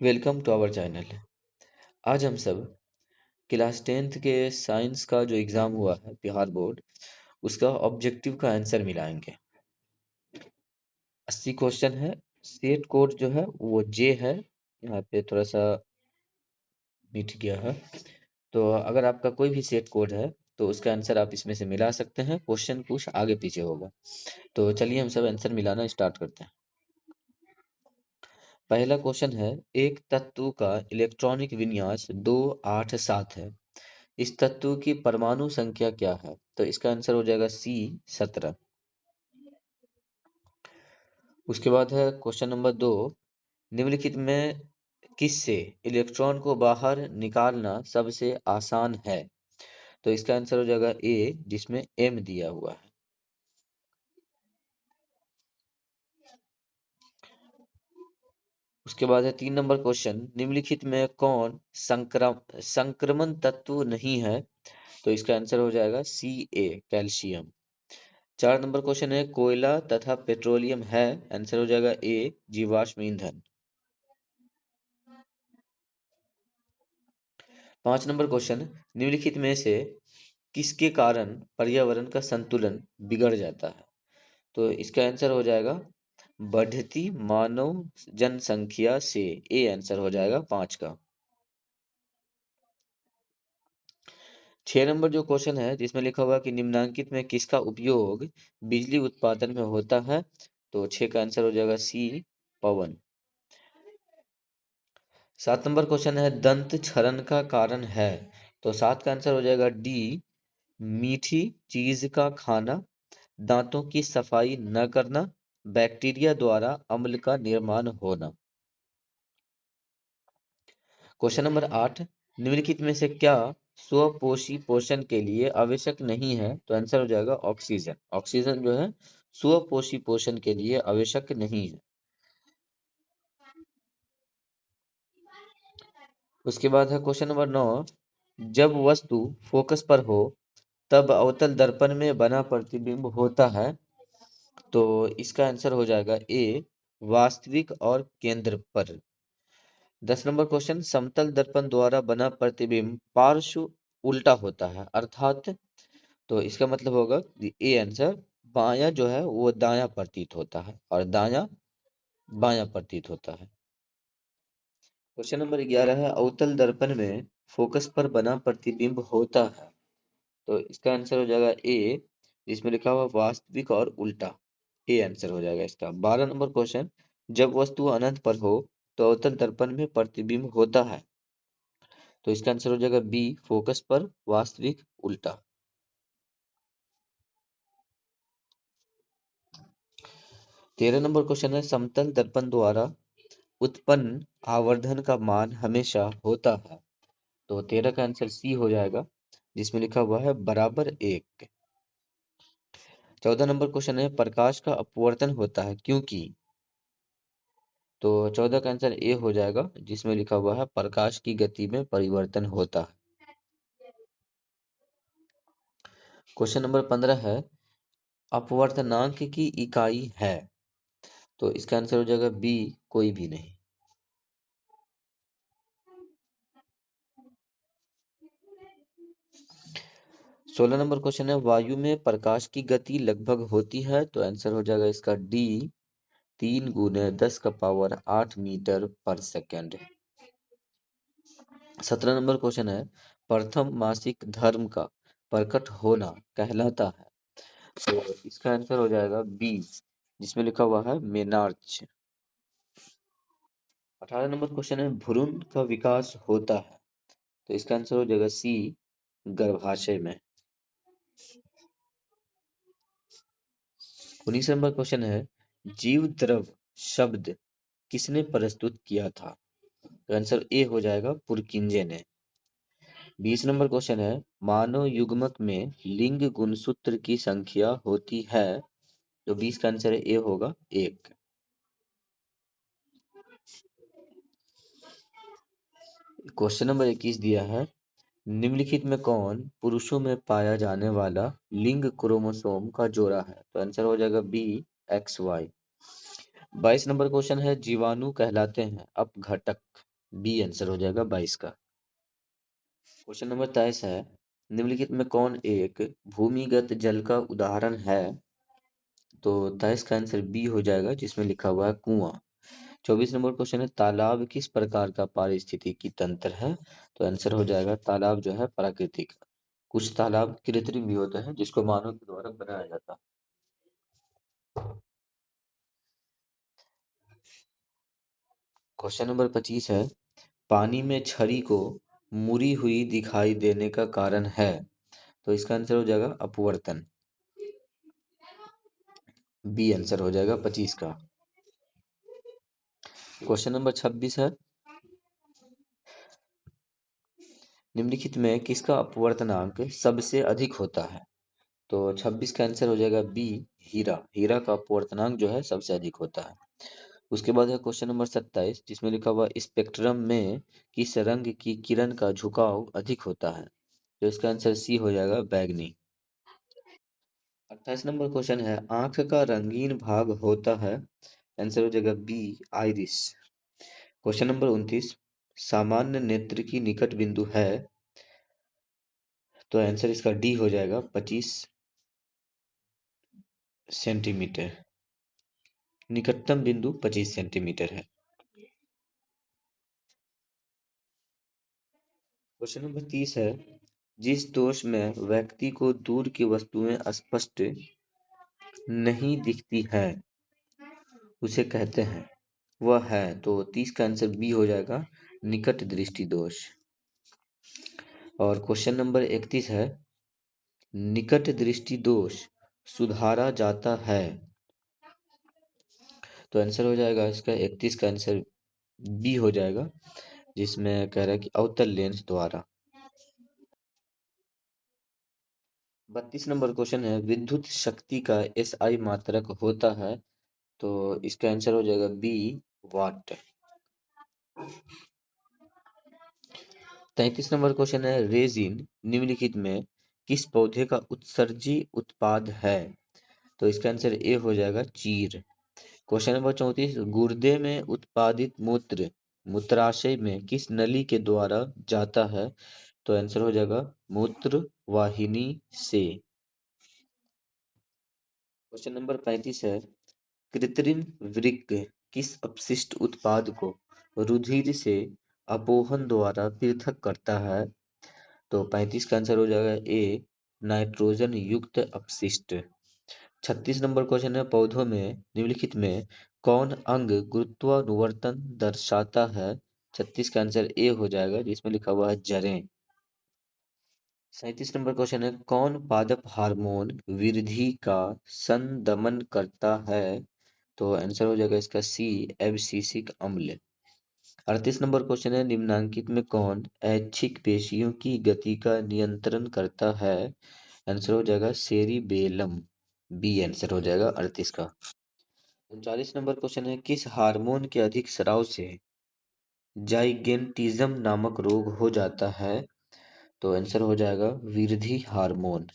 Welcome to our channel. आज हम सब क्लास 10th के साइंस का जो एग्ज़ाम हुआ है बिहार बोर्ड, उसका ऑब्जेक्टिव का आंसर मिलाएंगे। 80 क्वेश्चन है। सेट कोड जो है वो जे है। यहाँ पे थोड़ा सा मिट गया है। तो अगर आपका कोई भी सेट कोड है तो उसका आंसर आप इसमें से मिला सकते हैं। क्वेश्चन कुछ आगे पीछे होगा। तो चलिए हम सब आंसर मिलाना स्टार्ट करते हैं। पहला क्वेश्चन है, एक तत्व का इलेक्ट्रॉनिक विन्यास 2 8 7 है। इस तत्व की परमाणु संख्या क्या है? तो इसका आंसर हो जाएगा सी 17। उसके बाद है क्वेश्चन नंबर 2, निम्नलिखित में किससे इलेक्ट्रॉन को बाहर निकालना सबसे आसान है? तो इसका आंसर हो जाएगा ए, जिसमें एम दिया हुआ है। उसके बाद है 3 नंबर क्वेश्चन, निम्नलिखित में कौन संक्रमण तत्व नहीं है? तो इसका आंसर हो जाएगा सी ए, कैल्शियम। 4 नंबर क्वेश्चन है, कोयला तथा पेट्रोलियम है? आंसर हो जाएगा ए, जीवाश्म ईंधन। 5 नंबर क्वेश्चन, निम्नलिखित में से किसके कारण पर्यावरण का संतुलन बिगड़ जाता है? तो इसका आंसर हो जाएगा बढ़ती मानव जनसंख्या से। ए आंसर हो जाएगा 5 का। 6 नंबर जो क्वेश्चन है जिसमें लिखा हुआ कि निम्नलिखित में किसका उपयोग बिजली उत्पादन में होता है? तो 6 का आंसर हो जाएगा सी, पवन। 7 नंबर क्वेश्चन है, दंत क्षरण का कारण है? तो 7 का आंसर हो जाएगा डी, मीठी चीज का खाना, दांतों की सफाई न करना, बैक्टीरिया द्वारा अम्ल का निर्माण होना। क्वेश्चन नंबर 8, निम्नलिखित में से क्या स्वपोषी पोषण के लिए आवश्यक नहीं है? तो आंसर हो जाएगा ऑक्सीजन। ऑक्सीजन जो है स्वपोषी पोषण के लिए आवश्यक नहीं है। उसके बाद है क्वेश्चन नंबर 9, जब वस्तु फोकस पर हो तब अवतल दर्पण में बना प्रतिबिंब होता है। तो इसका आंसर हो जाएगा ए, वास्तविक और केंद्र पर। 10 नंबर क्वेश्चन, समतल दर्पण द्वारा बना प्रतिबिंब पार्श्व उल्टा होता है, अर्थात? तो इसका मतलब होगा ए आंसर, बायां जो है वो दायां प्रतीत होता है और दायां बायां प्रतीत होता है। क्वेश्चन नंबर 11 है, अवतल दर्पण में फोकस पर बना प्रतिबिंब होता है। तो इसका आंसर हो जाएगा ए, जिसमें लिखा हुआ वास्तविक और उल्टा। ए आंसर हो जाएगा इसका। 12 नंबर क्वेश्चन, जब वस्तु अनंत पर हो तो अवतल दर्पण में प्रतिबिंब होता है। तो इसका आंसर हो जाएगा बी, फोकस पर वास्तविक उल्टा। 13 नंबर क्वेश्चन है, समतल दर्पण द्वारा उत्पन्न आवर्धन का मान हमेशा होता है। तो 13 का आंसर सी हो जाएगा, जिसमें लिखा हुआ है बराबर 1। 14 नंबर क्वेश्चन है, प्रकाश का अपवर्तन होता है क्योंकि? तो 14 का आंसर ए हो जाएगा, जिसमें लिखा हुआ है प्रकाश की गति में परिवर्तन होता है। क्वेश्चन नंबर 15 है, अपवर्तनांक की इकाई है? तो इसका आंसर हो जाएगा बी, कोई भी नहीं। 16 नंबर क्वेश्चन है, वायु में प्रकाश की गति लगभग होती है? तो आंसर हो जाएगा इसका डी, 3 × 10⁸ मीटर पर सेकेंड। 17 नंबर क्वेश्चन है, प्रथम मासिक धर्म का प्रकट होना कहलाता है? तो इसका आंसर हो जाएगा बी, जिसमें लिखा हुआ है मेनार्च। 18 नंबर क्वेश्चन है, भ्रूण का विकास होता है? तो इसका आंसर हो जाएगा सी, गर्भाशय में। 19 नंबर क्वेश्चन है, जीव द्रव शब्द किसने प्रस्तुत किया था? तो आंसर ए हो जाएगा पुरकिंजे ने। 20 नंबर क्वेश्चन है, मानव युग्मक में लिंग गुणसूत्र की संख्या होती है? तो 20 का आंसर ए होगा 1। क्वेश्चन नंबर 21 दिया है, निम्नलिखित में कौन पुरुषों में पाया जाने वाला लिंग क्रोमोसोम का जोड़ा है? तो आंसर हो जाएगा बी, XY। 22 नंबर क्वेश्चन है, जीवाणु कहलाते हैं अपघटक। बी आंसर हो जाएगा 22 का। क्वेश्चन नंबर 23 है, निम्नलिखित में कौन एक भूमिगत जल का उदाहरण है? तो 23 का आंसर बी हो जाएगा, जिसमें लिखा हुआ है कुआं। 24 नंबर क्वेश्चन है, तालाब किस प्रकार का पारिस्थितिकी तंत्र है? तो आंसर हो जाएगा तालाब जो है प्राकृतिक। कुछ तालाब कृत्रिम भी होते हैं जिसको मानव के द्वारा बनाया जाता है। क्वेश्चन नंबर 25 है, पानी में छड़ी को मुड़ी हुई दिखाई देने का कारण है? तो इसका आंसर हो जाएगा अपवर्तन। बी आंसर हो जाएगा 25 का। क्वेश्चन नंबर 26 है, निम्नलिखित में किसका अपवर्तनांक सबसे अधिक होता है? तो 26 का आंसर हो जाएगा बी, हीरा। हीरा का अपवर्तनांक जो है सबसे अधिक होता है। उसके बाद है क्वेश्चन नंबर 27, जिसमें लिखा हुआ स्पेक्ट्रम में किस रंग की किरण का झुकाव अधिक होता है? तो इसका आंसर सी हो जाएगा, बैगनी। 28 नंबर क्वेश्चन है, आंख का रंगीन भाग होता है? आंसर हो जाएगा बी, आइरिस। क्वेश्चन नंबर 29, सामान्य नेत्र की निकट बिंदु है? तो आंसर इसका डी हो जाएगा, 25 सेंटीमीटर। निकटतम बिंदु 25 सेंटीमीटर है। क्वेश्चन नंबर 30 है, जिस दोष में व्यक्ति को दूर की वस्तुएं स्पष्ट नहीं दिखती है उसे कहते हैं, वह है? तो 30 का आंसर बी हो जाएगा, निकट दृष्टि दोष। और क्वेश्चन नंबर 31 है, निकट दृष्टि दोष सुधारा जाता है? तो आंसर हो जाएगा इसका 31 का आंसर बी हो जाएगा, जिसमें कह रहा है कि अवतल लेंस द्वारा। 32 नंबर क्वेश्चन है, विद्युत शक्ति का एसआई मात्रक होता है? तो इसका आंसर हो जाएगा बी, वाट। 33 नंबर क्वेश्चन है, रेजिन निम्नलिखित में किस पौधे का उत्सर्जी उत्पाद है? तो इसका आंसर ए हो जाएगा, चीर। क्वेश्चन नंबर 34, गुर्दे में उत्पादित मूत्र मूत्राशय में किस नली के द्वारा जाता है? तो आंसर हो जाएगा, मूत्र वाहिनी से। क्वेश्चन नंबर 35 है, कृत्रिम वृक्क किस अपशिष्ट उत्पाद को रुधिर से अपोहन द्वारा पृथक करता है? तो 35 का आंसर हो जाएगा ए, नाइट्रोजन युक्त अपशिष्ट। 36 नंबर क्वेश्चन है, पौधों में निम्नलिखित में कौन अंग गुरुत्वानुवर्तन दर्शाता है? 36 का आंसर ए हो जाएगा, जिसमें लिखा हुआ है जड़ें। 37 नंबर क्वेश्चन है, कौन पादप हार्मोन वृद्धि का संदमन करता है? तो आंसर हो जाएगा इसका सी, एब्सिसिक अम्ल। 38 नंबर क्वेश्चन है, निम्नांकित में कौन ऐच्छिक पेशियों की गति का नियंत्रण करता है? आंसर हो जाएगा सेरिबेलम। बी आंसर हो जाएगा 38 का। 39 नंबर क्वेश्चन है, किस हार्मोन के अधिक स्राव से जाइगेंटिज्म नामक रोग हो जाता है? तो आंसर हो जाएगा वृद्धि हार्मोन।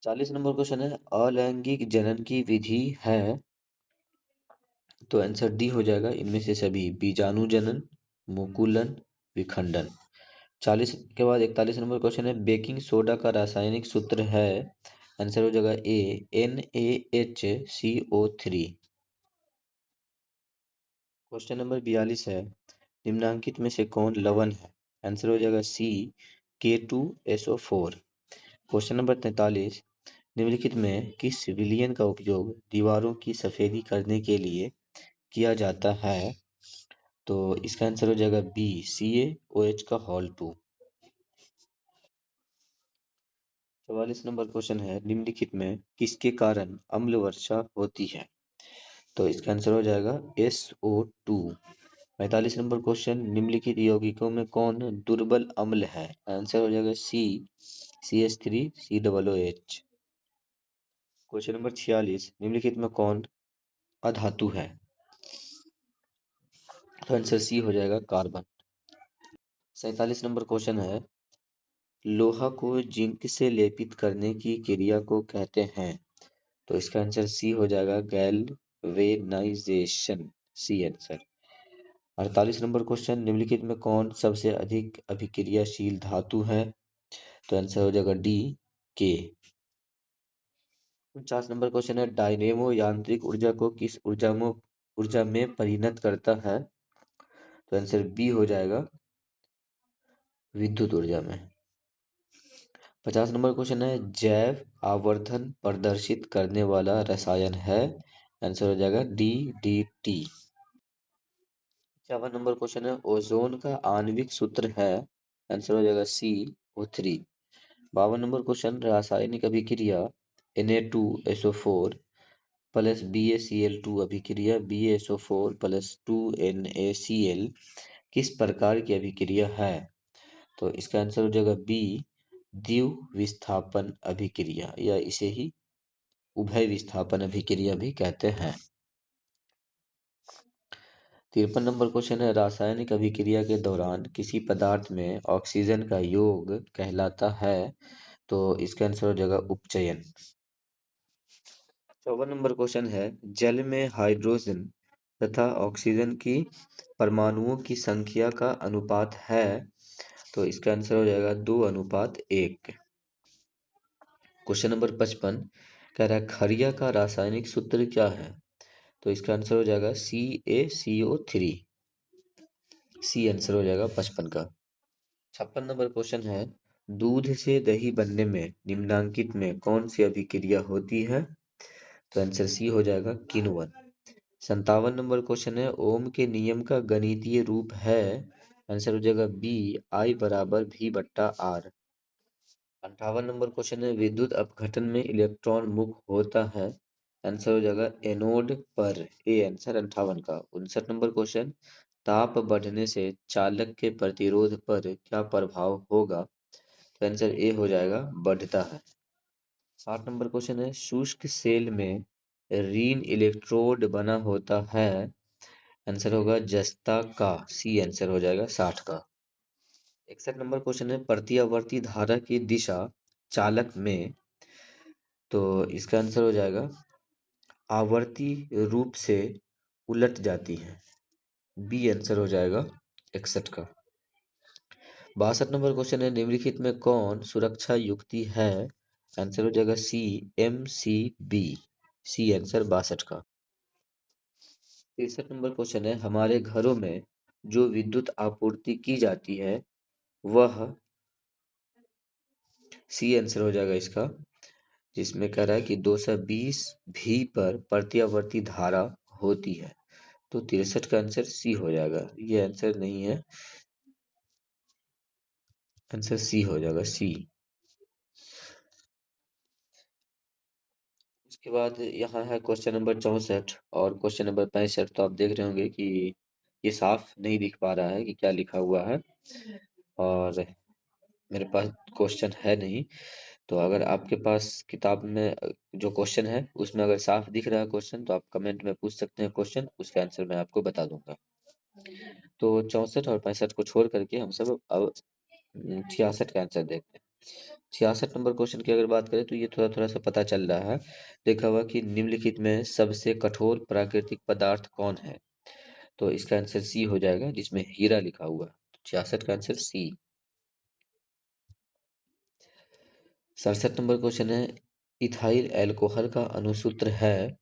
40 नंबर क्वेश्चन है, अलैंगिक जनन की विधि है? तो आंसर डी हो जाएगा, इनमें से सभी, बीजाणु जनन, मुकुलन, विखंडन। 40 के बाद 41 नंबर क्वेश्चन है, बेकिंग सोडा का रासायनिक सूत्र है? आंसर हो जाएगा ए, NaHCO3। क्वेश्चन नंबर 42 है, निम्नांकित में से कौन लवण है? आंसर हो जाएगा सी, K2SO4। क्वेश्चन नंबर 43, निम्नलिखित में किस विलयन का उपयोग दीवारों की सफेदी करने के लिए किया जाता है? तो इसका आंसर हो जाएगा बी, CaOH का होल 2। 44 नंबर क्वेश्चन है, निम्नलिखित में किसके कारण अम्ल वर्षा होती है? तो इसका आंसर हो जाएगा SO2। 45 नंबर क्वेश्चन, निम्नलिखित यौगिकों में कौन दुर्बल अम्ल है? आंसर हो जाएगा सी, CH3COOH। क्वेश्चन नंबर 46, निम्नलिखित में कौन अधातु है? तो आंसर सी हो जाएगा, कार्बन। 47 नंबर क्वेश्चन है, लोहा को जिंक से लेपित करने की क्रिया को कहते हैं? तो इसका आंसर सी हो जाएगा, galvanization. C answer. 48 number question, निम्नलिखित में कौन सबसे अधिक अभिक्रियाशील धातु है? तो आंसर हो जाएगा डी, के। 49 नंबर क्वेश्चन है, डायनेमो यांत्रिक ऊर्जा को किस ऊर्जा में परिणत करता है? तो आंसर बी हो जाएगा, विद्युत ऊर्जा में। 50 नंबर क्वेश्चन है, जैव आवर्धन प्रदर्शित करने वाला रसायन है? आंसर हो जाएगा D, D T. 51 number question है, ओजोन का आणविक सूत्र है? आंसर हो जाएगा सी, O3। 52 नंबर क्वेश्चन, रासायनिक अभिक्रिया Na2SO4 प्लस BaCl2 अभिक्रिया BaSO4 प्लस 2NaCl किस प्रकार की अभिक्रिया है? तो इसका आंसर हो जाएगा बी, द्विविस्थापन अभिक्रिया, या इसे ही उभय विस्थापन अभिक्रिया भी कहते हैं। 53 नंबर क्वेश्चन है, रासायनिक अभिक्रिया के दौरान किसी पदार्थ में ऑक्सीजन का योग कहलाता है? तो इसका आंसर हो जाएगा उपचयन। 54 नंबर क्वेश्चन है, जल में हाइड्रोजन तथा ऑक्सीजन की परमाणुओं की संख्या का अनुपात है? तो इसका आंसर हो जाएगा 2:1। क्वेश्चन नंबर 55 कह रहा है, खरिया का रासायनिक सूत्र क्या है? तो इसका आंसर हो जाएगा CaCO3। सी आंसर हो जाएगा 55 का। 56 नंबर क्वेश्चन है, दूध से दही बनने में निम्नांकित में कौन सी अभिक्रिया होती है? तो आंसर सी हो जाएगा, किण्वन। 57 नंबर क्वेश्चन है, ओम के नियम का गणितीय रूप है? आंसर हो जाएगा B, I = V/R। 58 number question है, विद्युत अपघटन में इलेक्ट्रॉन मुक्त होता है? आंसर हो जाएगा एनोड पर। ए आंसर 58 का। 59 नंबर क्वेश्चन, ताप बढ़ने से चालक के प्रतिरोध पर क्या प्रभाव होगा? तो आंसर ए हो जाएगा, बढ़ता है। 60 नंबर क्वेश्चन है, शुष्क सेल में ऋण इलेक्ट्रोड बना होता है? आंसर होगा जस्ता का। सी आंसर हो जाएगा 60 का। 61 नंबर क्वेश्चन है, प्रत्यावर्ती धारा की दिशा चालक में? तो इसका आंसर हो जाएगा, आवर्ती रूप से उलट जाती है। बी आंसर हो जाएगा 61 का। 62 नंबर क्वेश्चन है, निम्नलिखित में कौन सुरक्षा युक्ति है? आंसर हो जाएगा सी, MCB। सी आंसर 62 का। 63 नंबर क्वेश्चन है, हमारे घरों में जो विद्युत आपूर्ति की जाती है वह? सी आंसर हो जाएगा इसका, जिसमें कह रहा है कि 220 भी पर प्रत्यावर्ती धारा होती है। तो 63 का आंसर सी हो जाएगा, ये आंसर नहीं है, आंसर सी हो जाएगा, सी। उसके बाद यहाँ है क्वेश्चन नंबर 64 और क्वेश्चन नंबर 65। तो आप देख रहे होंगे कि ये साफ नहीं दिख पा रहा है कि क्या लिखा हुआ है, और मेरे पास क्वेश्चन है नहीं। तो अगर आपके पास किताब में जो क्वेश्चन है उसमें अगर साफ दिख रहा है क्वेश्चन, तो आप कमेंट में पूछ सकते हैं क्वेश्चन, उसका आंसर मैं आपको बता दूंगा। तो 64 और 65 को छोड़ करके हम सब अब 66 का आंसर देखते हैं। 66 नंबर क्वेश्चन की अगर बात करें तो ये थोड़ा थोड़ा सा पता चल रहा है। देखा हुआ कि निम्नलिखित में सबसे कठोर प्राकृतिक पदार्थ कौन है? तो इसका आंसर सी हो जाएगा, जिसमें हीरा लिखा हुआ है। 66 का आंसर सी। 67 नंबर क्वेश्चन है, इथाइल अल्कोहल का अणुसूत्र है?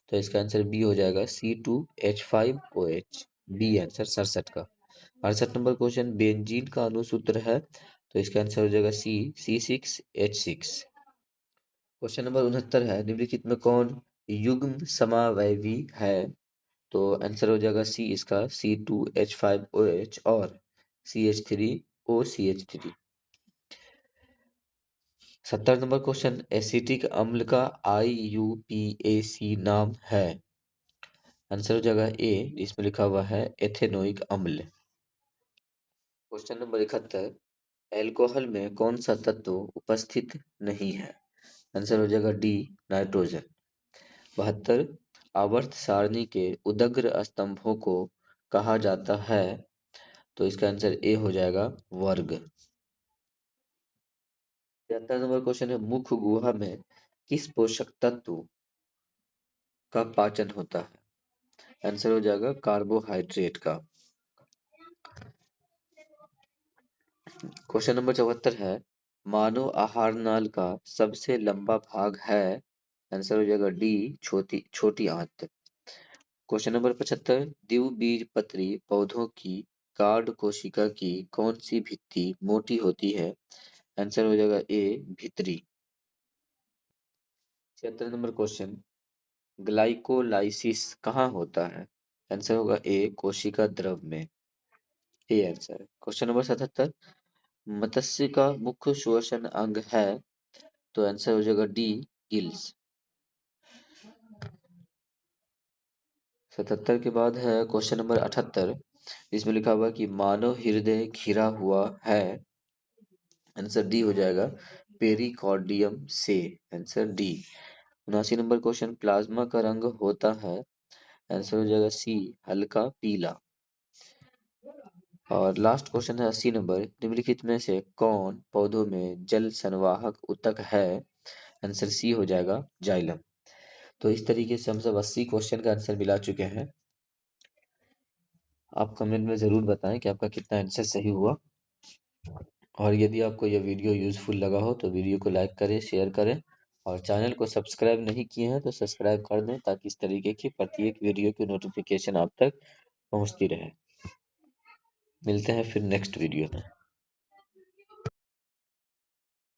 तो इसका आंसर बी हो जाएगा, C2H5OH। बी आंसर 67 का। 68 नंबर क्वेश्चन, बेंजीन का अणुसूत्र है? तो इसका आंसर हो जाएगा सी, C6H6। क्वेश्चन नंबर 69 है, निम्नलिखित में कौन युग्म समावयवी है? तो आंसर हो जाएगा सी इसका, C2H5OH और CH3OCH3। 70 नंबर क्वेश्चन, एसिटिक अम्ल का IUPAC नाम है? आंसर हो जाएगा ए, इसमें लिखा हुआ है एथेनोइक अम्ल। क्वेश्चन नंबर 71, एल्कोहल में कौन सा तत्व उपस्थित नहीं है? आंसर हो जाएगा डी, नाइट्रोजन। 72, आवर्त सारणी के उदग्र स्तंभों को कहा जाता है? तो इसका आंसर ए हो जाएगा, वर्ग। 73 नंबर क्वेश्चन है, मुख गुहा में किस पोषक तत्व का पाचन होता है? आंसर हो जाएगा कार्बोहाइड्रेट का। क्वेश्चन नंबर 74 है, मानव आहार नाल का सबसे लंबा भाग है? आंसर हो जाएगा डी, छोटी छोटी आंत। क्वेश्चन नंबर 75, द्विबीजपत्री पौधों की कार्ड कोशिका की कौन सी भित्ति मोटी होती है? आंसर हो जाएगा ए, भित्री। 76 नंबर क्वेश्चन, ग्लाइकोलाइसिस कहाँ होता है? आंसर होगा ए, कोशिका द्रव में। ए आंसर है। क्वेश्चन नंबर 77, मत्स्य का मुख्य श्वसन अंग है? तो आंसर हो जाएगा डी, गिल्स। 77 के बाद है क्वेश्चन नंबर 78, इसमें लिखा हुआ है कि मानव हृदय घिरा हुआ है? आंसर डी हो जाएगा, पेरिकार्डियम से। Answer D. 79 number question, plasma का रंग होता है? आंसर हो जाएगा सी, हल्का पीला। और लास्ट क्वेश्चन है 80 नंबर, निम्नलिखित में से कौन पौधों में जल संवाहक ऊतक है? आंसर सी हो जाएगा, जाइलम। तो इस तरीके से हम सब 80 क्वेश्चन का आंसर मिला चुके हैं। आप कमेंट में ज़रूर बताएं कि आपका कितना आंसर सही हुआ। और यदि आपको यह वीडियो यूज़फुल लगा हो तो वीडियो को लाइक करें, शेयर करें, और चैनल को सब्सक्राइब नहीं किए हैं तो सब्सक्राइब कर दें, ताकि इस तरीके की प्रत्येक वीडियो की नोटिफिकेशन आप तक पहुंचती रहे। मिलते हैं फिर नेक्स्ट वीडियो में।